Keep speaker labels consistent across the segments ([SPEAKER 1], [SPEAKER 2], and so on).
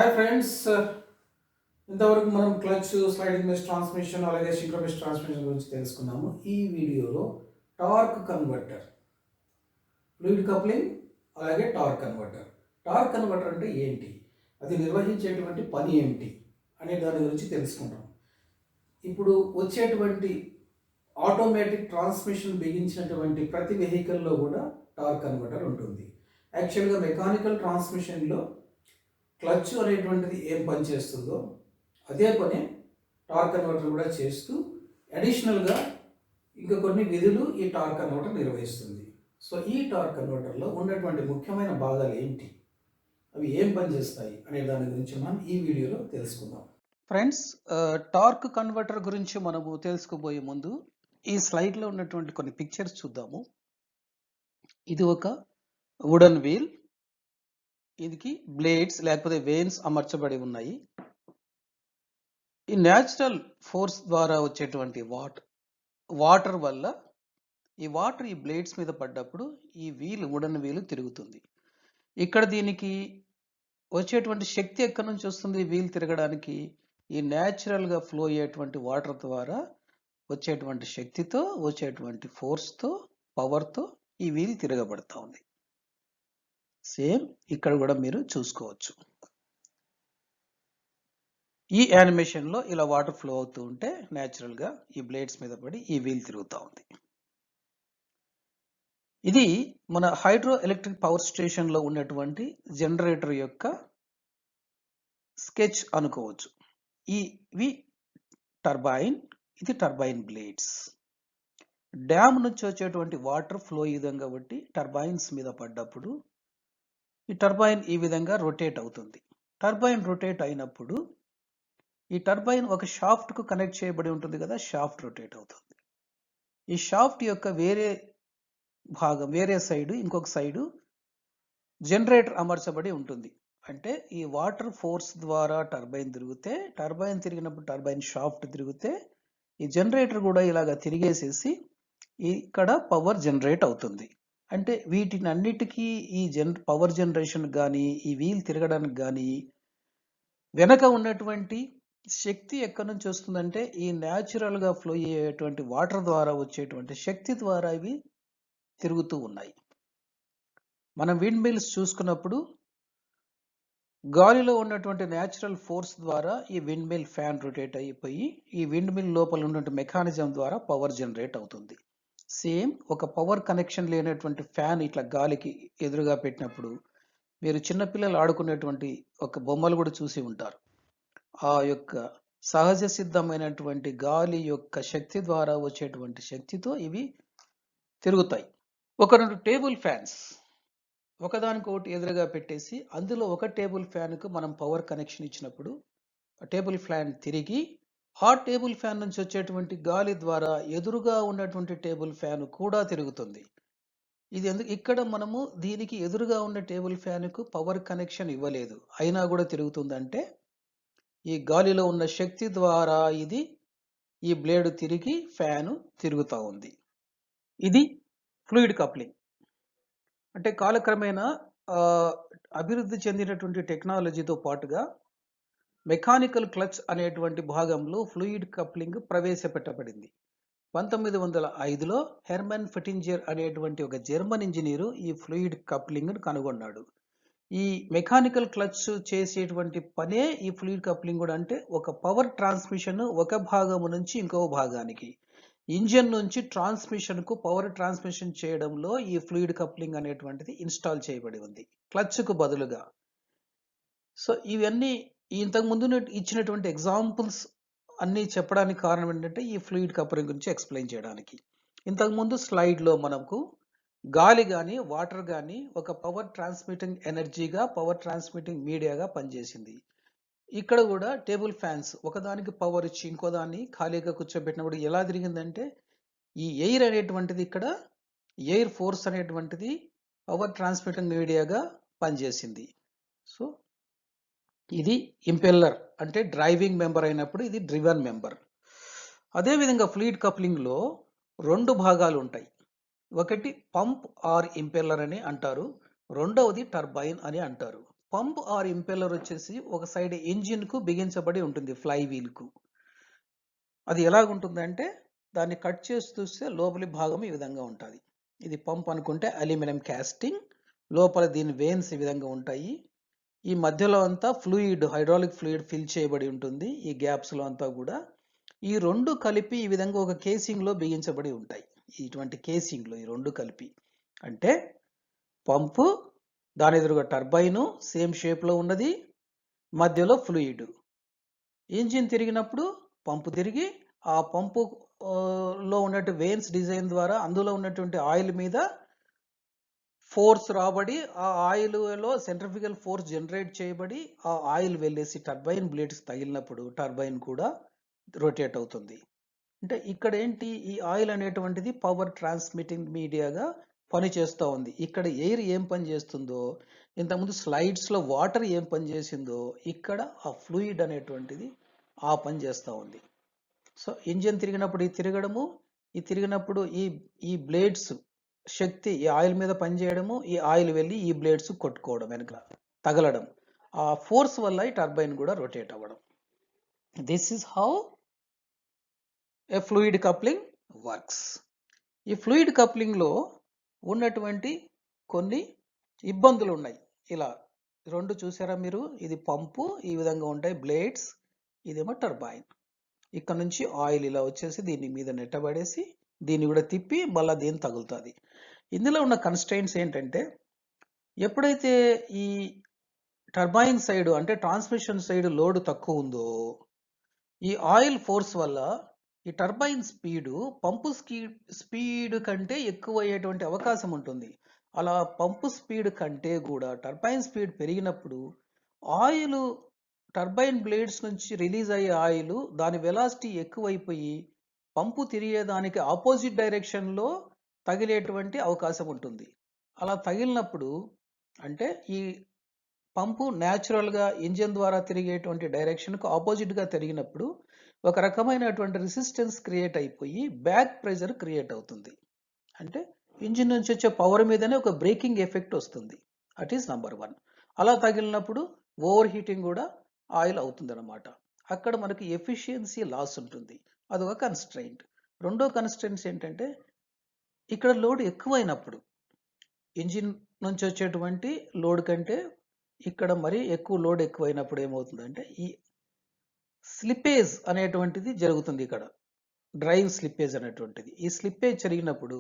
[SPEAKER 1] Hi friends, ఇంతవరకు మనం clutch, sliding mesh transmission, అలాగే సింక్రో మెష్ ట్రాన్స్మిషన్ గురించి తెలుసుకున్నాము. ఈ వీడియోలో టార్క్ కన్వర్టర్, ఫ్లూయిడ్ కప్లింగ్, అలాగే టార్క్ కన్వర్టర్. టార్క్ కన్వర్టర్ అంటే ఏంటి, అది నిర్వహించేటువంటి పని ఏమిటి అనే దాని గురించి తెలుసుకుంటాం. ఇప్పుడు వచ్చేటువంటి ఆటోమేటిక్ ట్రాన్స్మిషన్ బిగించినటువంటి ప్రతి వెహికల్లో కూడా టార్క్ కన్వర్టర్ ఉంటుంది. యాక్చువల్గా మెకానికల్ ట్రాన్స్మిషన్లో క్లచ్ అనేటువంటిది ఏం పని చేస్తుందో అదే పని టార్క్ కన్వర్టర్ కూడా చేస్తూ అడిషనల్గా ఇంకా కొన్ని విధులు ఈ టార్క్ కన్వర్టర్ నిర్వహిస్తుంది. సో ఈ టార్క్ కన్వర్టర్లో ఉన్నటువంటి ముఖ్యమైన భాగాలు ఏంటి, అవి ఏం పని చేస్తాయి అనే దాని గురించి మనం ఈ వీడియోలో తెలుసుకుందాం. ఫ్రెండ్స్, టార్క్ కన్వర్టర్ గురించి మనము తెలుసుకోబోయే ముందు ఈ స్లైడ్లో ఉన్నటువంటి కొన్ని పిక్చర్స్ చూద్దాము. ఇది ఒక వుడెన్ వీల్, ఇదికి బ్లేడ్స్ లేకపోతే వెయిన్స్ అమర్చబడి ఉన్నాయి. ఈ న్యాచురల్ ఫోర్స్ ద్వారా వచ్చేటువంటి వాటర్ వల్ల ఈ వాటర్ ఈ బ్లేడ్స్ మీద పడ్డప్పుడు ఈ వుడెన్ వీల్ తిరుగుతుంది. ఇక్కడ దీనికి వచ్చేటువంటి శక్తి ఎక్కడి నుంచి వస్తుంది? వీల్ తిరగడానికి ఈ న్యాచురల్గా ఫ్లో అయ్యేటువంటి వాటర్ ద్వారా వచ్చేటువంటి శక్తితో, వచ్చేటువంటి ఫోర్స్తో, పవర్తో ఈ వీల్ తిరగబడతా ఉంది. సేమ్ ఇక్కడ కూడా మీరు చూసుకోవచ్చు. ఈ యానిమేషన్లో ఇలా వాటర్ ఫ్లో అవుతూ ఉంటే న్యాచురల్గా ఈ బ్లేడ్స్ మీద పడి ఈ వీల్ తిరుగుతూ ఉంది. ఇది మన హైడ్రో ఎలక్ట్రిక్ పవర్ స్టేషన్లో ఉన్నటువంటి జనరేటర్ యొక్క స్కెచ్ అనుకోవచ్చు. ఇవి టర్బైన్, ఇది టర్బైన్ బ్లేడ్స్. డ్యామ్ నుంచి వచ్చేటువంటి వాటర్ ఫ్లో ఈ విధంగా బట్టి టర్బైన్స్ మీద పడ్డప్పుడు ఈ టర్బైన్ ఈ విధంగా రొటేట్ అవుతుంది. టర్బైన్ రొటేట్ అయినప్పుడు ఈ టర్బైన్ ఒక షాఫ్ట్కు కనెక్ట్ చేయబడి ఉంటుంది కదా, షాఫ్ట్ రొటేట్ అవుతుంది. ఈ షాఫ్ట్ యొక్క వేరే భాగం, వేరే సైడు, ఇంకొక సైడు జనరేటర్ అమర్చబడి ఉంటుంది. అంటే ఈ వాటర్ ఫోర్స్ ద్వారా టర్బైన్ తిరిగితే, టర్బైన్ తిరిగినప్పుడు టర్బైన్ షాఫ్ట్ తిరిగితే ఈ జనరేటర్ కూడా ఇలాగ తిరిగేసేసి ఇక్కడ పవర్ జనరేట్ అవుతుంది. అంటే వీటిని అన్నిటికీ ఈ పవర్ జనరేషన్ కానీ, ఈ వీల్ తిరగడానికి కానీ వెనక ఉన్నటువంటి శక్తి ఎక్కడి నుంచి వస్తుందంటే ఈ న్యాచురల్గా ఫ్లో అయ్యేటువంటి వాటర్ ద్వారా వచ్చేటువంటి శక్తి ద్వారా ఇవి తిరుగుతూ ఉన్నాయి. మనం విండ్ మిల్స్ చూసుకున్నప్పుడు గాలిలో ఉన్నటువంటి న్యాచురల్ ఫోర్స్ ద్వారా ఈ విండ్ మిల్ ఫ్యాన్ రొటేట్ అయిపోయి ఈ విండ్ మిల్ లోపల ఉన్నటువంటి మెకానిజం ద్వారా పవర్ జనరేట్ అవుతుంది. సేమ్ ఒక పవర్ కనెక్షన్ లేనటువంటి ఫ్యాన్ ఇట్లా గాలికి ఎదురుగా పెట్టినప్పుడు మీరు చిన్నపిల్లలు ఆడుకునేటువంటి ఒక బొమ్మలు కూడా చూసి ఉంటారు. ఆ యొక్క సహజ సిద్ధమైనటువంటి గాలి యొక్క శక్తి ద్వారా వచ్చేటువంటి శక్తితో ఇవి తిరుగుతాయి. ఒక 2 టేబుల్ ఫ్యాన్స్ ఒకదానికొకటి ఎదురుగా పెట్టేసి అందులో ఒక టేబుల్ ఫ్యాన్కు మనం పవర్ కనెక్షన్ ఇచ్చినప్పుడు ఆ టేబుల్ ఫ్యాన్ తిరిగి ఆ టేబుల్ ఫ్యాన్ నుంచి వచ్చేటువంటి గాలి ద్వారా ఎదురుగా ఉన్నటువంటి టేబుల్ ఫ్యాన్ కూడా తిరుగుతుంది. ఇది ఎందుకు ఇక్కడ మనము దీనికి ఎదురుగా ఉన్న టేబుల్ ఫ్యాన్కు పవర్ కనెక్షన్ ఇవ్వలేదు, అయినా కూడా తిరుగుతుందంటే ఈ గాలిలో ఉన్న శక్తి ద్వారా ఇది ఈ బ్లేడ్ తిరిగి ఫ్యాను తిరుగుతూ ఉంది. ఇది ఫ్లూయిడ్ కప్లింగ్. అంటే కాలక్రమేణా అభివృద్ధి చెందినటువంటి టెక్నాలజీతో పాటుగా మెకానికల్ క్లచ్ అనేటువంటి భాగంలో ఫ్లూయిడ్ కప్లింగ్ ప్రవేశపెట్టబడింది. 1905లో హెర్మన్ ఫెటింజర్ అనేటువంటి ఒక జర్మన్ ఇంజనీరు ఈ ఫ్లూయిడ్ కప్లింగ్ను కనుగొన్నాడు. ఈ మెకానికల్ క్లచ్ చేసేటువంటి పనే ఈ ఫ్లూయిడ్ కప్లింగ్ కూడా. అంటే ఒక పవర్ ట్రాన్స్మిషన్ ఒక భాగం నుంచి ఇంకో భాగానికి, ఇంజన్ నుంచి ట్రాన్స్మిషన్కు పవర్ ట్రాన్స్మిషన్ చేయడంలో ఈ ఫ్లూయిడ్ కప్లింగ్ అనేటువంటిది ఇన్స్టాల్ చేయబడి ఉంది క్లచ్కు బదులుగా. సో ఇవన్నీ ఇంతకుముందు ఇచ్చినటువంటి ఎగ్జాంపుల్స్ అన్నీ చెప్పడానికి కారణం ఏంటంటే ఈ ఫ్లూయిడ్ కప్లింగ్ గురించి ఎక్స్ప్లెయిన్ చేయడానికి. ఇంతకుముందు స్లైడ్లో మనకు గాలి కానీ వాటర్ కానీ ఒక పవర్ ట్రాన్స్మిటింగ్ ఎనర్జీగా, పవర్ ట్రాన్స్మిటింగ్ మీడియాగా పనిచేసింది. ఇక్కడ కూడా టేబుల్ ఫ్యాన్స్ ఒకదానికి పవర్ ఇచ్చి ఇంకో దాన్ని ఖాళీగా కూర్చోబెట్టినప్పుడు ఎలా తిరిగిందంటే ఈ ఎయిర్ అనేటువంటిది, ఇక్కడ ఎయిర్ ఫోర్స్ అనేటువంటిది పవర్ ట్రాన్స్మిటింగ్ మీడియాగా పనిచేసింది. సో ఇది ఇంపెల్లర్ అంటే డ్రైవింగ్ మెంబర్ అయినప్పుడు ఇది డ్రివెన్ మెంబర్. అదేవిధంగా ఫ్లూయిడ్ కప్లింగ్లో 2 భాగాలు ఉంటాయి. ఒకటి పంప్ ఆర్ ఇంపెల్లర్ అని అంటారు, రెండవది టర్బైన్ అని అంటారు. పంప్ ఆర్ ఇంపెల్లర్ వచ్చేసి ఒక సైడ్ ఇంజిన్ కు బిగించబడి ఉంటుంది, ఫ్లై వీల్ కు. అది ఎలాగుంటుందంటే దాన్ని కట్ చేసి చూస్తే లోపలి భాగం ఈ విధంగా ఉంటుంది. ఇది పంప్ అనుకుంటే అల్యూమినియం క్యాస్టింగ్, లోపల దీని వెయిన్స్ ఈ విధంగా ఉంటాయి. ఈ మధ్యలో అంతా ఫ్లూయిడ్, హైడ్రాలిక్ ఫ్లూయిడ్ ఫిల్ చేయబడి ఉంటుంది. ఈ గ్యాప్స్ లో అంతా కూడా ఈ రెండు కలిపి ఈ విధంగా ఒక కేసింగ్ లో బిగించబడి ఉంటాయి. ఇటువంటి కేసింగ్ లో ఈ రెండు కలిపి అంటే పంపు, దాని ఎదురుగా టర్బైను సేమ్ షేప్ లో ఉన్నది, మధ్యలో ఫ్లూయిడ్. ఇంజిన్ తిరిగినప్పుడు పంపు తిరిగి ఆ పంపు లో ఉన్నట్టు వెయిన్స్ డిజైన్ ద్వారా అందులో ఉన్నటువంటి ఆయిల్ మీద ఫోర్స్ రాబడి ఆ ఆయిల్ లో సెంట్రిఫ్యూగల్ ఫోర్స్ జనరేట్ చేయబడి ఆ ఆయిల్ వెళ్ళేసి టర్బైన్ బ్లేడ్స్ తగిలినప్పుడు టర్బైన్ కూడా రొటేట్ అవుతుంది. అంటే ఇక్కడ ఏంటి, ఈ ఆయిల్ అనేటువంటిది పవర్ ట్రాన్స్మిటింగ్ మీడియాగా పని చేస్తూ ఉంది. ఇక్కడ ఎయిర్ ఏం పని చేస్తుందో, ఇంతకుముందు స్లైడ్స్ లో వాటర్ ఏం పని చేసిందో, ఇక్కడ ఆ ఫ్లూయిడ్ అనేటువంటిది ఆ పని చేస్తూ ఉంది. సో ఇంజిన్ తిరిగినప్పుడు ఈ తిరగడము, ఈ తిరిగినప్పుడు ఈ బ్లేడ్స్ శక్తి ఈ ఆయిల్ మీద పనిచేయడము, ఈ ఆయిల్ వెళ్ళి ఈ బ్లేడ్స్ కొట్టుకోవడం, వెనక తగలడం, ఆ ఫోర్స్ వల్ల ఈ టర్బైన్ కూడా రొటేట్ అవ్వడం. This is how A fluid coupling works. ఈ ఫ్లూయిడ్ కప్లింగ్ లో ఉన్నటువంటి కొన్ని ఇబ్బందులు ఉన్నాయి. ఇలా రెండు చూసారా మీరు, ఇది పంపు ఈ విధంగా ఉంటాయి బ్లేడ్స్, ఇదేమో టర్బైన్. ఇక్కడ నుంచి ఆయిల్ ఇలా వచ్చేసి దీని మీద నెట్టబడేసి దీన్ని కూడా తిప్పి మళ్ళీ దీన్ని తగులుతుంది. ఇందులో ఉన్న కన్స్ట్రైంట్స్ ఏంటంటే, ఎప్పుడైతే ఈ టర్బైన్ సైడ్ అంటే ట్రాన్స్మిషన్ సైడ్ లోడ్ తక్కువ ఉందో, ఈ ఆయిల్ ఫోర్స్ వల్ల ఈ టర్బైన్ స్పీడు పంపు స్పీడ్ కంటే ఎక్కువ అయ్యేటువంటి అవకాశం ఉంటుంది. అలా పంపు స్పీడ్ కంటే కూడా టర్బైన్ స్పీడ్ పెరిగినప్పుడు ఆయిల్ టర్బైన్ బ్లేడ్స్ నుంచి రిలీజ్ అయ్యే ఆయిల్ దాని వెలాసిటీ ఎక్కువైపోయి పంపు తిరిగేదానికి ఆపోజిట్ డైరెక్షన్ లో తగిలేటువంటి అవకాశం ఉంటుంది. అలా తగిలినప్పుడు అంటే ఈ పంపు న్యాచురల్ గా ఇంజిన్ ద్వారా తిరిగేటువంటి డైరెక్షన్ కు ఆపోజిట్ గా తిరిగినప్పుడు ఒక రకమైనటువంటి రెసిస్టెన్స్ క్రియేట్ అయిపోయి బ్యాక్ ప్రెషర్ క్రియేట్ అవుతుంది. అంటే ఇంజిన్ నుంచి వచ్చే పవర్ మీదనే ఒక బ్రేకింగ్ ఎఫెక్ట్ వస్తుంది. At is number 1. అలా తగిలినప్పుడు ఓవర్ హీటింగ్ కూడా ఆయిల్ అవుతుంది అనమాట. అక్కడ మనకి ఎఫిషియన్సీ లాస్ ఉంటుంది. అదొక కన్స్ట్రైంట్. రెండో కన్స్ట్రైంట్స్ ఏంటంటే, ఇక్కడ లోడ్ ఎక్కువైనప్పుడు ఇంజిన్ నుంచి వచ్చేటువంటి లోడ్ కంటే ఇక్కడ మరి ఎక్కువ లోడ్ ఎక్కువైనప్పుడు ఏమవుతుందంటే ఈ స్లిప్పేజ్ అనేటువంటిది జరుగుతుంది. ఇక్కడ డ్రైవ్ స్లిప్పేజ్ అనేటువంటిది, ఈ స్లిప్పేజ్ జరిగినప్పుడు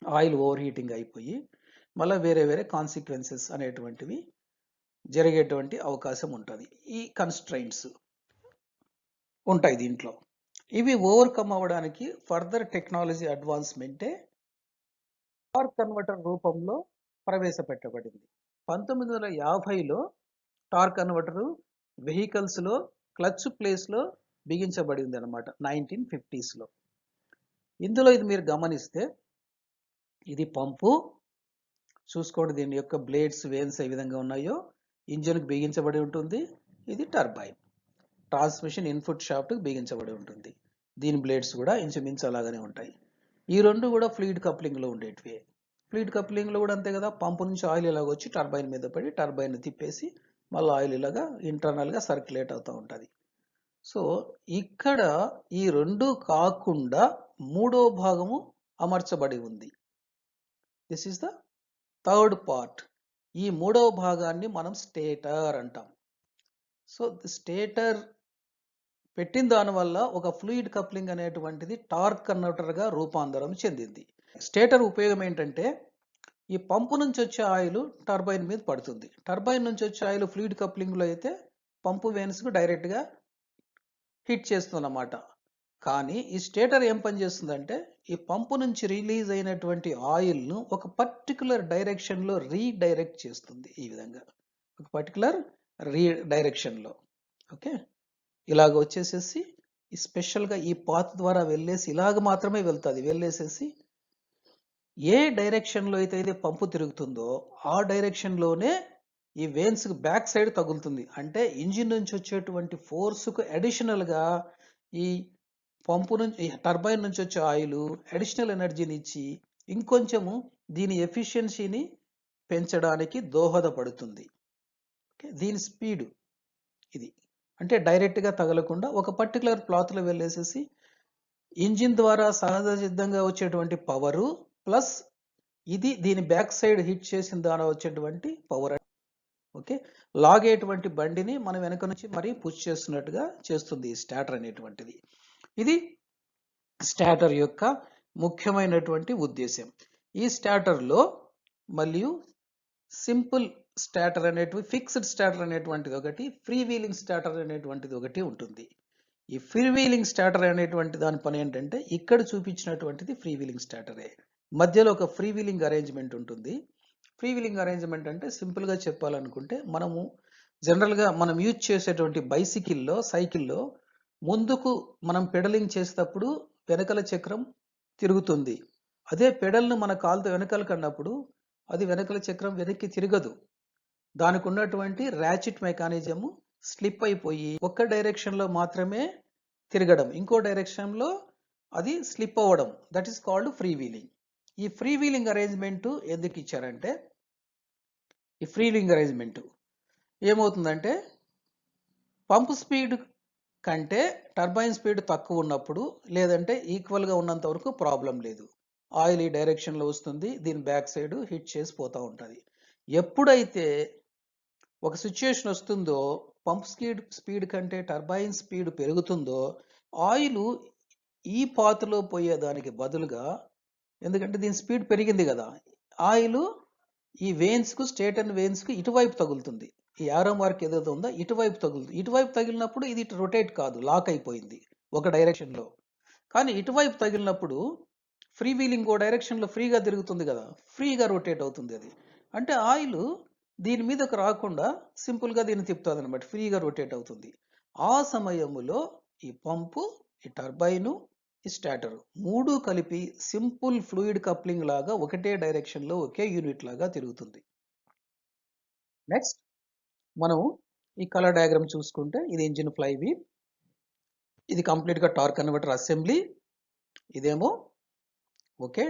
[SPEAKER 1] ఆయిల్ ఓవర్ హీటింగ్ అయిపోయి మళ్ళీ వేరే వేరే కాన్సిక్వెన్సెస్ అనేటువంటివి జరిగేటువంటి అవకాశం ఉంటుంది. ఈ కన్స్ట్రైంట్స్ ఉంటాయి దీంట్లో. ఇవి ఓవర్కమ్ అవ్వడానికి ఫర్దర్ టెక్నాలజీ అడ్వాన్స్మెంటే టార్క్ కన్వర్టర్ రూపంలో ప్రవేశపెట్టబడింది. 1950లో టార్క్ కన్వర్టర్ వెహికల్స్ లో క్లచ్ ప్లేస్ లో బిగించబడింది అనమాట, 1950s లో. ఇందులో ఇది మీరు గమనిస్తే ఇది పంపు చూసుకోండి, దీని యొక్క బ్లేడ్స్ వేన్స్ ఏ విధంగా ఉన్నాయో ఇంజిన్ కు బిగించబడి ఉంటుంది. ఇది టర్బైన్, ట్రాన్స్మిషన్ ఇన్పుట్ షాఫ్ట్ కు బిగించబడి ఉంటుంది. దీని బ్లేడ్స్ కూడా ఇంచుమించు అలాగానే ఉంటాయి. ఈ రెండు కూడా ఫ్లూయిడ్ కప్లింగ్ లో ఉండేటివి. ఫ్లూయిడ్ కప్లింగ్ లో కూడా అంతే కదా, పంపు నుంచి ఆయిల్ ఇలాగ వచ్చి టర్బైన్ మీద పడి టర్బైన్ తిప్పేసి మళ్ళీ ఆయిల్ ఇలాగా ఇంటర్నల్ గా సర్క్యులేట్ అవుతూ ఉంటుంది. సో ఇక్కడ ఈ రెండు కాకుండా మూడో భాగము అమర్చబడి ఉంది. This is the third part. ఈ మూడవ భాగాన్ని మనం స్టేటర్ అంటాం. సో స్టేటర్ పెట్టిన దానివల్ల ఒక ఫ్లూయిడ్ కప్లింగ్ అనేటువంటిది టార్క్ కన్వర్టర్ గా రూపాంతరం చెందింది. స్టేటర్ ఉపయోగం ఏంటంటే, ఈ పంపు నుంచి వచ్చే ఆయిల్ టర్బైన్ మీద పడుతుంది. టర్బైన్ నుంచి వచ్చే ఆయిల్ ఫ్లూయిడ్ కప్లింగ్ లో అయితే పంపు వెయిన్స్ కు డైరెక్ట్ గా హిట్ చేస్తుంది అన్నమాట. కానీ ఈ స్టేటర్ ఏం పని చేస్తుందంటే, ఈ పంపు నుంచి రిలీజ్ అయినటువంటి ఆయిల్ ను ఒక పర్టికులర్ డైరెక్షన్ లో రీడైరెక్ట్ చేస్తుంది. ఈ విధంగా ఒక పర్టికులర్ రీడైరెక్షన్ లో. ఓకే, ఇలాగ వచ్చేసేసి ఈ స్పెషల్ గా ఈ పాత్ ద్వారా వెళ్ళేసి ఇలాగ మాత్రమే వెళ్తుంది. వెళ్ళేసేసి ఏ డైరెక్షన్ లో అయితే పంపు తిరుగుతుందో ఆ డైరెక్షన్ లోనే ఈ వెయిన్స్ కు బ్యాక్ సైడ్ తగులుతుంది. అంటే ఇంజిన్ నుంచి వచ్చేటువంటి ఫోర్స్ కు అడిషనల్ గా ఈ పంపు నుంచి టర్బైన్ నుంచి వచ్చే ఆయిల్ అడిషనల్ ఎనర్జీని ఇచ్చి ఇంకొంచెము దీని ఎఫిషియన్సీని పెంచడానికి దోహదపడుతుంది. దీని స్పీడ్ ఇది, అంటే డైరెక్ట్గా తగలకుండా ఒక పర్టికులర్ క్లాత్లో వెళ్ళేసేసి ఇంజిన్ ద్వారా సహజ సిద్ధంగా వచ్చేటువంటి పవరు ప్లస్ ఇది దీని బ్యాక్ సైడ్ హిట్ చేసిన ద్వారా వచ్చేటువంటి పవర్. ఓకే, లాగేటువంటి బండిని మనం వెనక నుంచి మరీ పుష్ చేస్తున్నట్టుగా చేస్తుంది ఈ స్టార్టర్ అనేటువంటిది. ఇది స్టార్టర్ యొక్క ముఖ్యమైనటువంటి ఉద్దేశం. ఈ స్టార్టర్లో మరియు సింపుల్ స్టార్టర్ అనేటువంటి, ఫిక్స్డ్ స్టార్టర్ అనేటువంటిది ఒకటి, ఫ్రీ వీలింగ్ స్టార్టర్ అనేటువంటిది ఒకటి ఉంటుంది. ఈ ఫ్రీ వీలింగ్ స్టార్టర్ అనేటువంటి దాని పని ఏంటంటే ఇక్కడ చూపించినటువంటిది ఫ్రీ వీలింగ్ స్టార్టరే. మధ్యలో ఒక ఫ్రీ వీలింగ్ అరేంజ్మెంట్ ఉంటుంది. ఫ్రీ వీలింగ్ అరేంజ్మెంట్ అంటే సింపుల్గా చెప్పాలనుకుంటే మనము జనరల్గా మనం యూజ్ చేసేటువంటి బైసికిల్లో, సైకిల్లో ముందుకు మనం పెడలింగ్ చేసేటప్పుడు వెనకల చక్రం తిరుగుతుంది. అదే పెడల్ను మన కాలుతో వెనకాల కన్నప్పుడు అది వెనకల చక్రం వెనక్కి తిరగదు. దానికి ఉన్నటువంటి ర్యాచిట్ మెకానిజము స్లిప్ అయిపోయి ఒక్క డైరెక్షన్లో మాత్రమే తిరగడం, ఇంకో డైరెక్షన్లో అది స్లిప్ అవ్వడం, that is called free wheeling. ఈ ఫ్రీ వీలింగ్ అరేంజ్మెంట్ ఎందుకు ఇచ్చారంటే, ఈ ఫ్రీ వీలింగ్ అరేంజ్మెంట్ ఏమవుతుందంటే పంప్ స్పీడ్ కంటే టర్బైన్ స్పీడ్ తక్కువ ఉన్నప్పుడు లేదంటే ఈక్వల్గా ఉన్నంత వరకు ప్రాబ్లం లేదు. ఆయిల్ ఈ డైరెక్షన్లో వస్తుంది, దీని బ్యాక్ సైడ్ హిట్ చేసి పోతూ ఉంటుంది. ఎప్పుడైతే ఒక సిచ్యుయేషన్ వస్తుందో పంప్ స్పీడ్ కంటే టర్బైన్ స్పీడ్ పెరుగుతుందో ఆయిల్ ఈ పాత్రలో పోయేదానికి బదులుగా, ఎందుకంటే దీని స్పీడ్ పెరిగింది కదా, ఆయిల్ ఈ వెయిన్స్కు, స్టేటన్ వెయిన్స్కు ఇటువైపు తగులుతుంది. ఈ యారో మార్క్ ఏదైతే ఉందో ఇటువైపు తగులుతుంది. ఇటువైపు తగిలినప్పుడు ఇది రొటేట్ కాదు, లాక్ అయిపోయింది ఒక డైరెక్షన్లో. కానీ ఇటువైపు తగిలినప్పుడు ఫ్రీ వీలింగ్ ఓ డైరెక్షన్లో ఫ్రీగా తిరుగుతుంది కదా, ఫ్రీగా రొటేట్ అవుతుంది. అది అంటే ఆయిల్ దీని మీదకు రాకుండా సింపుల్గా దీన్ని తిప్పుతుంది అనమాట, ఫ్రీగా రొటేట్ అవుతుంది. ఆ సమయంలో ఈ పంపు, ఈ టర్బైను, ఈ స్టార్టర్ మూడు కలిపి సింపుల్ ఫ్లూయిడ్ కప్లింగ్ లాగా ఒకటే డైరెక్షన్లో ఒకే యూనిట్ లాగా తిరుగుతుంది. నెక్స్ట్ మనం ఈ కలర్ డయాగ్రామ్ చూసుకుంటే ఇది ఇంజిన్ ఫ్లైవీల్, ఇది కంప్లీట్గా టార్క్ కన్వర్టర్ అసెంబ్లీ, ఇదేమో ఓకే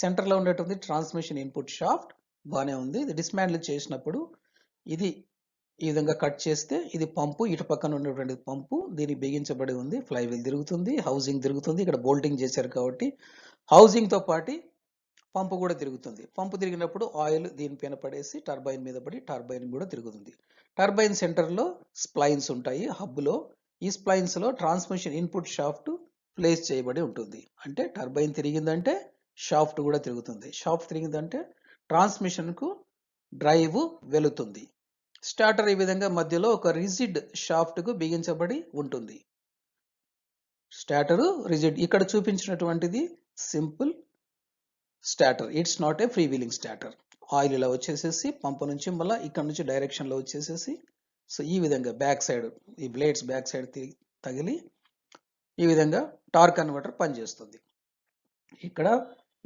[SPEAKER 1] సెంటర్లో ఉండేటువంటి ట్రాన్స్మిషన్ ఇన్పుట్ షాఫ్ట్ బాగానే ఉంది. ఇది డిస్మాండిల్ చేసినప్పుడు ఇది ఈ విధంగా కట్ చేస్తే ఇది పంపు, ఇటు పక్కన ఉన్నటువంటి పంపు, దీనికి బిగించబడి ఉంది, ఫ్లైవీల్ తిరుగుతుంది, హౌసింగ్ తిరుగుతుంది. ఇక్కడ బోల్టింగ్ చేశారు కాబట్టి హౌసింగ్తో పాటు పంపు కూడా తిరుగుతుంది. పంపు తిరిగినప్పుడు ఆయిల్ దీనిపైన పడేసి టర్బైన్ మీద పడి టర్బైన్ కూడా తిరుగుతుంది. టర్బైన్ సెంటర్లో స్ప్లైన్స్ ఉంటాయి హబ్లో. ఈ స్ప్లైన్స్లో ట్రాన్స్మిషన్ ఇన్పుట్ షాఫ్ట్ ప్లేస్ చేయబడి ఉంటుంది. అంటే టర్బైన్ తిరిగిందంటే షాఫ్ట్ కూడా తిరుగుతుంది, షాఫ్ట్ తిరిగిందంటే ట్రాన్స్మిషన్కు డ్రైవ్ వెళుతుంది. స్టార్టర్ ఈ విధంగా మధ్యలో ఒక రిజిడ్ షాఫ్ట్కు బిగించబడి ఉంటుంది. స్టార్టర్ రిజిడ్, ఇక్కడ చూపించినటువంటిది simple starter, it's not a free wheeling starter. Oil ఇలా వచ్చేసేసి పంపు నుంచి మళ్ళీ ఇక్కడ నుంచి డైరెక్షన్లో వచ్చేసేసి, సో ఈ విధంగా బ్యాక్ సైడ్ ఈ బ్లేడ్స్ బ్యాక్ సైడ్ తగిలి ఈ విధంగా టార్క్ కన్వర్టర్ పనిచేస్తుంది. ఇక్కడ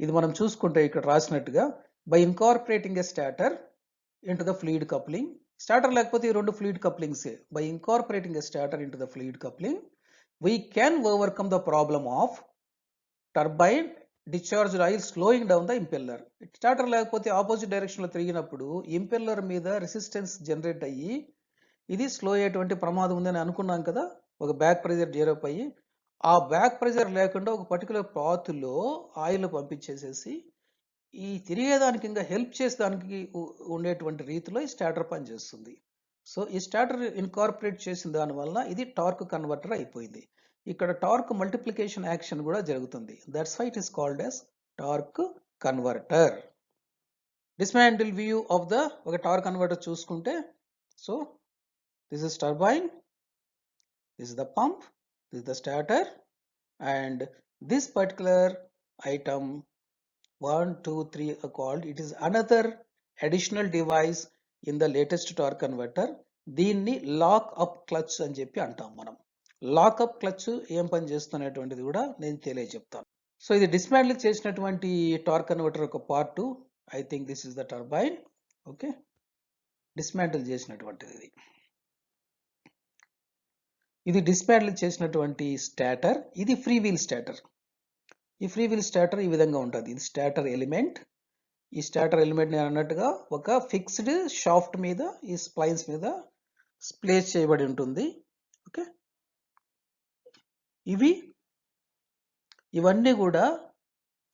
[SPEAKER 1] ఇది మనం చూసుకుంటే ఇక్కడ రాసినట్టుగా by incorporating a starter into the fluid coupling, starter లేకపోతే ఈ రెండు ఫ్లూయిడ్ కప్లింగ్సే, by incorporating a starter into the fluid coupling we can overcome the problem of turbine discharged oil slowing down the impeller. Starter లేకపోతే opposite డైరెక్షన్లో తిరిగినప్పుడు impeller మీద resistance generate అయ్యి ఇది స్లో అయ్యేటువంటి ప్రమాదం ఉందని అనుకున్నాం కదా, ఒక బ్యాక్ ప్రెజర్ డెవలప్ అయ్యి ఆ బ్యాక్ ప్రెజర్ లేకుండా ఒక పర్టికులర్ పాత్లో ఆయిల్ పంపించేసేసి ఈ తిరిగేదానికి ఇంకా హెల్ప్ చేసేదానికి ఉండేటువంటి రీతిలో ఈ స్టార్టర్ పనిచేస్తుంది. సో ఈ స్టార్టర్ ఇన్కార్పొరేట్ చేసిన దానివల్ల ఇది టార్క్ కన్వర్టర్ అయిపోయింది. ఇక్కడ టార్క్ మల్టిప్లికేషన్ యాక్షన్ కూడా జరుగుతుంది. That's why it is called as torque converter. Dismantle view of the ఒక టార్క్ కన్వర్టర్ చూసుకుంటే, so this is turbine, this is the pump, this is the starter, and this particular item 1, 2, 3 are called, it is another additional device in the latest torque converter. దీన్ని lock up clutch అని చెప్పి అంటాం మనం. Lock up clutch ఏం పని చేస్తున్నటువంటిది కూడా నేను తెలియజెప్తాను. సో ఇది డిస్మాంటిల్ చేసినటువంటి టార్క్ కన్వర్టర్ ఒక part. I think this is the turbine. Okay, dismantle చేసినటువంటిది ఇది డిస్మాంటిల్ చేసినటువంటి స్టార్టర్. ఇది ఫ్రీ వీల్ స్టార్టర్. ఈ ఫ్రీ వీల్ స్టార్టర్ ఈ విధంగా ఉంటుంది. ఇది స్టార్టర్ ఎలిమెంట్, ఈ స్టాటర్ ఎలిమెంట్ నేను అన్నట్టుగా ఒక ఫిక్స్డ్ షాఫ్ట్ మీద ఈ స్ప్లైన్స్ మీద ప్లేస్ చేయబడి ఉంటుంది. ఓకే, ఇవన్నీ కూడా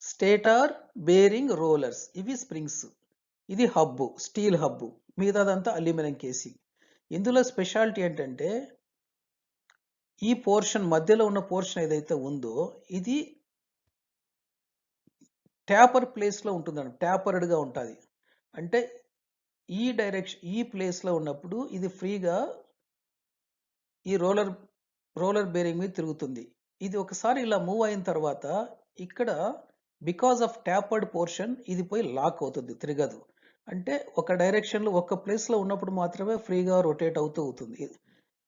[SPEAKER 1] స్టేటర్ బేరింగ్ రోలర్స్, ఇవి స్ప్రింగ్స్, ఇది హబ్బు, స్టీల్ హబ్బు, మిగతాదంతా అల్యూమినియం కేసింగ్. ఇందులో స్పెషాలిటీ ఏంటంటే ఈ పోర్షన్ మధ్యలో ఉన్న పోర్షన్ ఏదైతే ఉందో ఇది ట్యాపర్ ప్లేస్లో ఉంటుందండి, ట్యాపర్డ్గా ఉంటుంది. అంటే ఈ డైరెక్షన్ ఈ ప్లేస్లో ఉన్నప్పుడు ఇది ఫ్రీగా ఈ రోలర్ బేరింగ్ మీద తిరుగుతుంది. ఇది ఒకసారి ఇలా మూవ్ అయిన తర్వాత ఇక్కడ బికాస్ ఆఫ్ ట్యాపర్డ్ పోర్షన్ ఇది పోయి లాక్ అవుతుంది, తిరగదు. అంటే ఒక డైరెక్షన్లో ఒక ప్లేస్లో ఉన్నప్పుడు మాత్రమే ఫ్రీగా రొటేట్ అవుతుంది.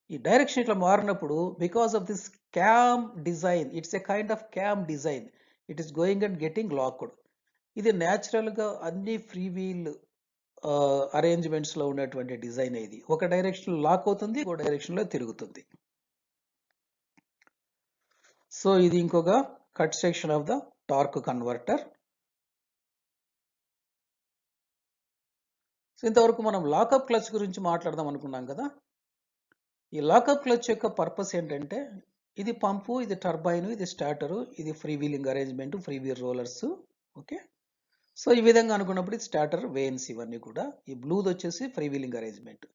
[SPEAKER 1] ఈ డైరెక్షన్ ఇట్లా మారినప్పుడు because of this cam design, it's a kind of cam design, it is going and getting locked. ఇది న్యాచురల్గా అన్ని ఫ్రీ వీల్ అరేంజ్మెంట్స్లో ఉన్నటువంటి డిజైన్. ఇది ఒక డైరెక్షన్లో లాక్ అవుతుంది, ఇంకో డైరెక్షన్లో తిరుగుతుంది. సో ఇది ఇంకొక cut section of the torque converter. So ఇంతవరకు మనం లాకప్ క్లచ్ గురించి మాట్లాడదాం అనుకున్నాం కదా. ఈ లాకప్ క్లచ్ యొక్క పర్పస్ ఏంటంటే ఇది పంపు, ఇది టర్బైన్, ఇది స్టార్టరు, ఇది free wheeling arrangement, free wheel rollers. Okay, so ఈ విధంగా అనుకున్నప్పుడు ఇది స్టార్టర్, వెయిన్స్, ఇవన్నీ కూడా. ఈ బ్లూది వచ్చేసి ఫ్రీ వీలింగ్ అరేంజ్మెంట్.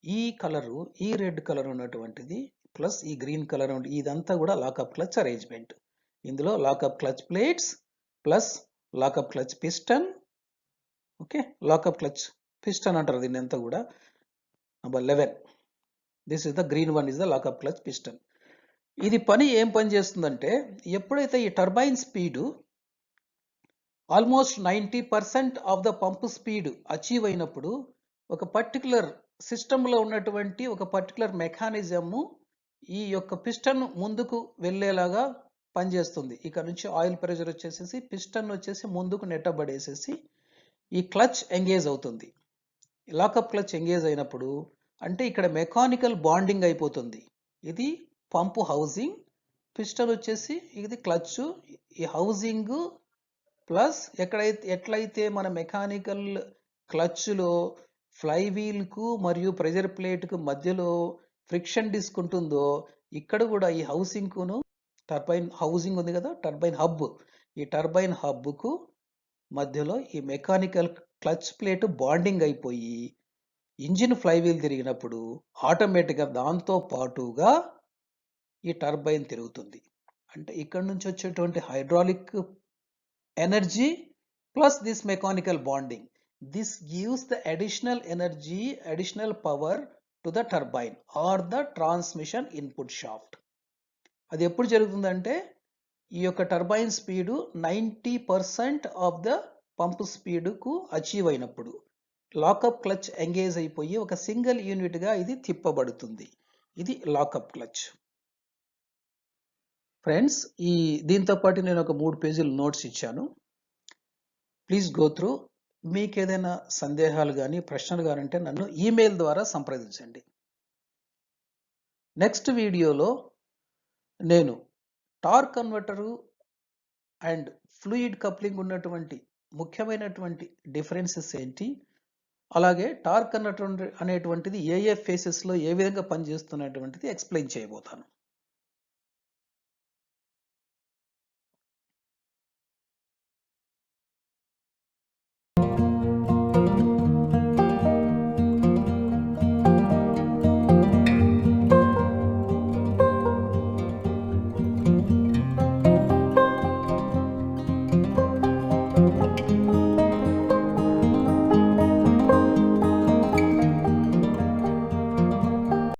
[SPEAKER 1] ఈ కలరు, ఈ రెడ్ కలర్ ఉన్నటువంటిది ప్లస్ ఈ గ్రీన్ కలర్ ఇదంతా కూడా లాకప్ క్లచ్ అరేంజ్మెంట్. ఇందులో lockup clutch plates plus lockup clutch piston. Okay, lockup clutch piston అంటారు దీన్ని అంతా కూడా. Number 11, this is the green one, is the lockup clutch piston. ఇది ఏం పని చేస్తుందంటే ఎప్పుడైతే ఈ turbine speed almost 90% of the pump speed achieve అయినప్పుడు ఒక పర్టికులర్ సిస్టంలో ఉన్నటువంటి ఒక పర్టికులర్ మెకానిజము ఈ యొక్క పిస్టన్ ముందుకు వెళ్ళేలాగా పనిచేస్తుంది. ఇక్కడ నుంచి ఆయిల్ ప్రెషర్ వచ్చేసేసి పిస్టన్ వచ్చేసి ముందుకు నెట్టబడేసేసి ఈ క్లచ్ ఎంగేజ్ అవుతుంది. లాకప్ క్లచ్ ఎంగేజ్ అయినప్పుడు అంటే ఇక్కడ మెకానికల్ బాండింగ్ అయిపోతుంది. ఇది పంపు హౌసింగ్, పిస్టన్ వచ్చేసి ఇది క్లచ్. ఈ హౌసింగ్ ప్లస్ ఎట్లయితే మన మెకానికల్ క్లచ్లో ఫ్లై వీల్కు మరియు ప్రెజర్ ప్లేట్కు మధ్యలో ఫ్రిక్షన్ డిస్క్ ఉంటుందో ఇక్కడ కూడా ఈ హౌసింగ్కును, టర్బైన్ హౌసింగ్ ఉంది కదా, టర్బైన్ హబ్, ఈ టర్బైన్ హబ్కు మధ్యలో ఈ మెకానికల్ క్లచ్ ప్లేట్ బాండింగ్ అయిపోయి ఇంజిన్ ఫ్లై వీల్ తిరిగినప్పుడు ఆటోమేటిక్గా దాంతో పాటుగా ఈ టర్బైన్ తిరుగుతుంది. అంటే ఇక్కడ నుంచి వచ్చేటువంటి hydraulic energy plus this mechanical bonding, this gives the additional energy, additional power to the turbine or the transmission input shaft. అది ఎప్పుడు జరుగుతుందంటే ఈ యొక్క turbine speed 90% of the pump స్పీడ్కు అచీవ్ అయినప్పుడు లాకప్ క్లచ్ ఎంగేజ్ అయిపోయి ఒక సింగిల్ యూనిట్గా ఇది తిప్పబడుతుంది. ఇది లాకప్ క్లచ్. ఫ్రెండ్స్, దీంతో పాటు నేను ఒక 3 పేజీలు నోట్స్ ఇచ్చాను. Please go through. మీకు ఏదైనా సందేహాలు కానీ ప్రశ్నలు కానీ ఉంటే నన్ను ఈమెయిల్ ద్వారా సంప్రదించండి. నెక్స్ట్ వీడియోలో నేను torque converter and fluid coupling ఉన్నటువంటి ముఖ్యమైనటువంటి డిఫరెన్సెస్ ఏంటి, అలాగే టార్క్ కన్వర్టర్ అనేటువంటిది ఏ ఫేసెస్లో ఏ విధంగా పనిచేస్తున్నటువంటిది ఎక్స్ప్లెయిన్ చేయబోతాను.